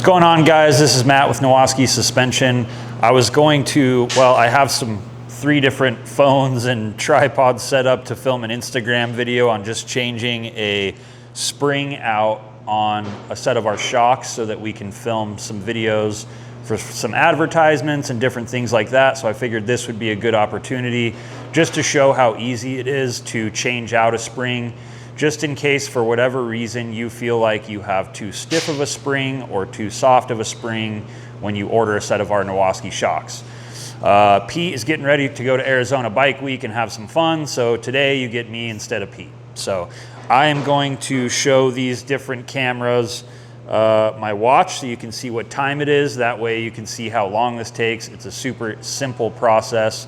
going on, guys? This is Matt with Nowaski Suspension. I was going to, well, I have three different phones and tripods set up to film an Instagram video on just changing a spring out on a set of our shocks so that we can film some videos for some advertisements and different things like that. So I figured this would be a good opportunity just to show how easy it is to change out a spring, just in case for whatever reason you feel like you have too stiff of a spring or too soft of a spring when you order a set of our Nowaski shocks. Pete is getting ready to go to Arizona Bike Week and have some fun, so today you get me instead of Pete. So I am going to show these different cameras my watch so you can see what time it is. That way you can see how long this takes. It's a super simple process.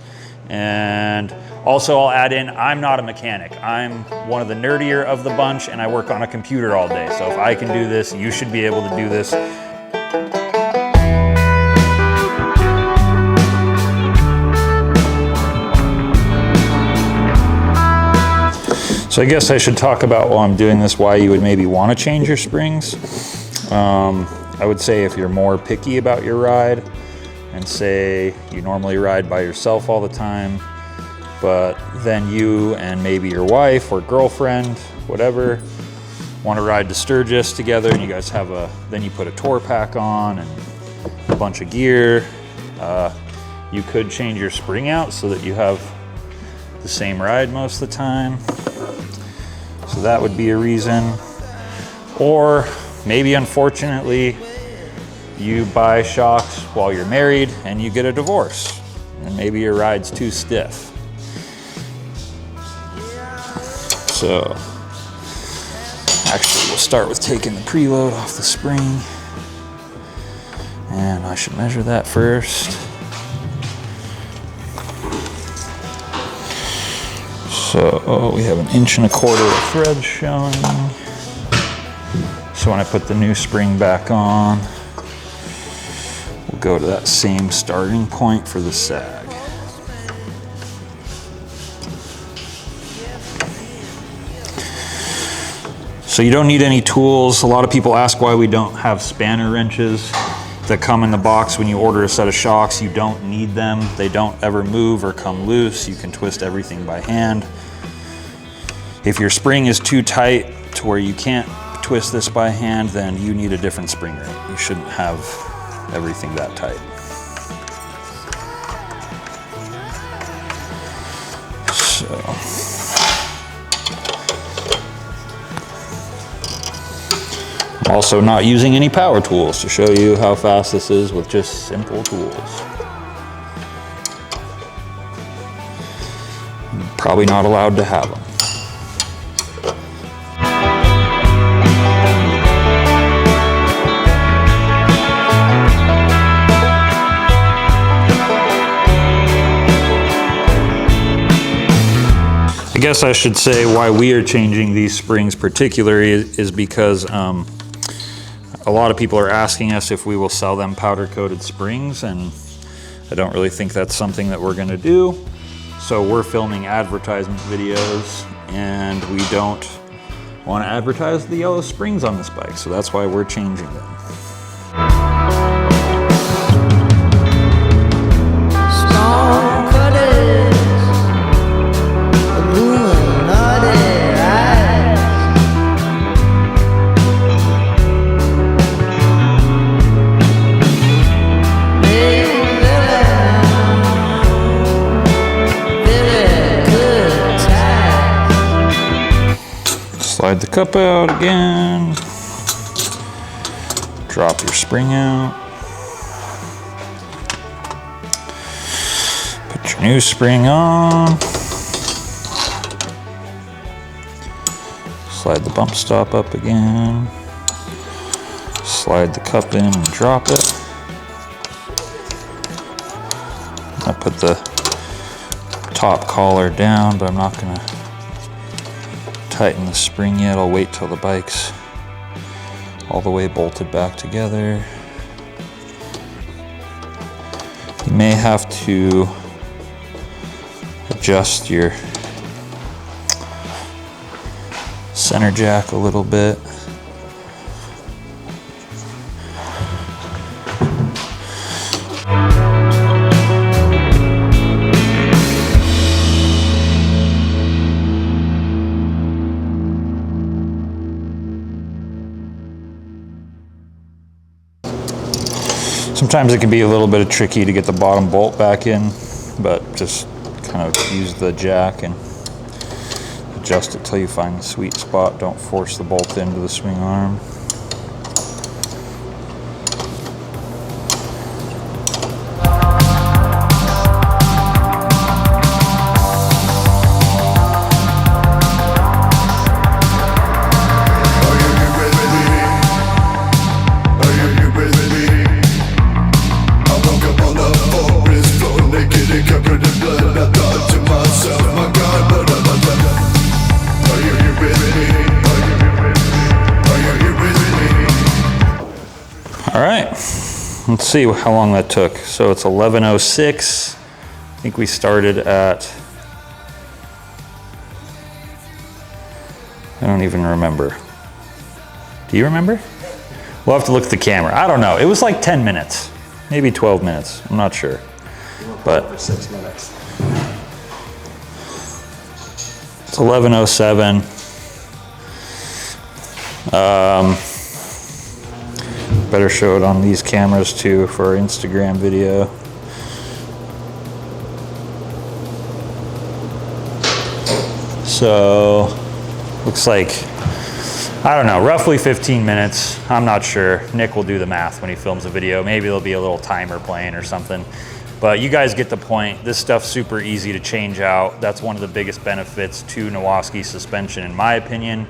And also I'll add in, I'm not a mechanic. I'm one of the nerdier of the bunch and I work on a computer all day. So if I can do this, you should be able to do this. So I guess I should talk about while I'm doing this why you would maybe want to change your springs. I would say if you're more picky about your ride, and say you normally ride by yourself all the time, but then you and maybe your wife or girlfriend, whatever, want to ride to Sturgis together, and you guys have then you put a tour pack on and a bunch of gear. You could change your spring out so that you have the same ride most of the time. So that would be a reason. Or maybe, unfortunately, you buy shocks while you're married and you get a divorce, and maybe your ride's too stiff. So actually we'll start with taking the preload off the spring, and I should measure that first. So we have 1.25 inches of thread showing. So when I put the new spring back on, we'll go to that same starting point for the sag. So you don't need any tools. A lot of people ask why we don't have spanner wrenches that come in the box when you order a set of shocks. You don't need them. They don't ever move or come loose. You can twist everything by hand. If your spring is too tight to where you can't twist this by hand, then you need a different spring ring. You shouldn't have everything that tight. So I'm also not using any power tools to show you how fast this is with just simple tools. I'm probably not allowed to have them. I guess I should say why we are changing these springs particularly is because a lot of people are asking us if we will sell them powder coated springs, and I don't really think that's something that we're going to do. So we're filming advertisement videos and we don't want to advertise the yellow springs on this bike, so that's why we're changing them. Slide the cup out again, drop your spring out, put your new spring on, slide the bump stop up again, slide the cup in and drop it. I put the top collar down, but I'm not going to tighten the spring yet. I'll wait till the bike's all the way bolted back together. You may have to adjust your center jack a little bit. Sometimes it can be a little bit tricky to get the bottom bolt back in, but just kind of use the jack and adjust it till you find the sweet spot. Don't force the bolt into the swing arm. All right, let's see how long that took. So it's 11:06. I think we started at, I don't even remember. Do you remember? We'll have to look at the camera. I don't know. It was like 10 minutes, maybe 12 minutes. I'm not sure. But for 6 minutes. It's 11:07. Better show it on these cameras too for our Instagram video. So, looks like, I don't know, roughly 15 minutes. I'm not sure. Nick will do the math when he films a video. Maybe there'll be a little timer playing or something. But you guys get the point. This stuff's super easy to change out. That's one of the biggest benefits to Nowoski suspension, in my opinion,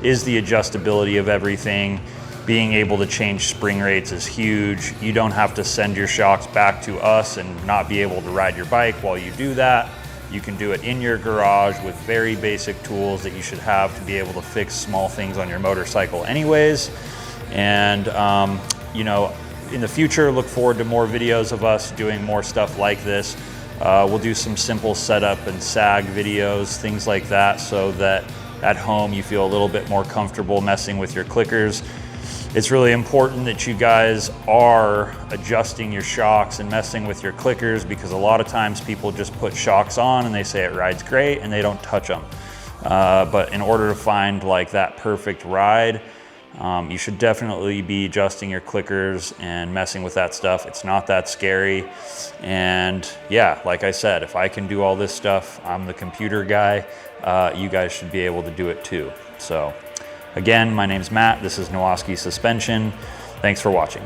is the adjustability of everything. Being able to change spring rates is huge. You don't have to send your shocks back to us and not be able to ride your bike while you do that. You can do it in your garage with very basic tools that you should have to be able to fix small things on your motorcycle anyways. And, you know, in the future, look forward to more videos of us doing more stuff like this. We'll do some simple setup and sag videos, things like that, so that at home you feel a little bit more comfortable messing with your clickers. It's really important that you guys are adjusting your shocks and messing with your clickers, because a lot of times people just put shocks on and they say it rides great and they don't touch them. But in order to find like that perfect ride, you should definitely be adjusting your clickers and messing with that stuff. It's not that scary. And yeah, like I said, if I can do all this stuff, I'm the computer guy. You guys should be able to do it too. So again, my name's Matt. This is Nowoski Suspension. Thanks for watching.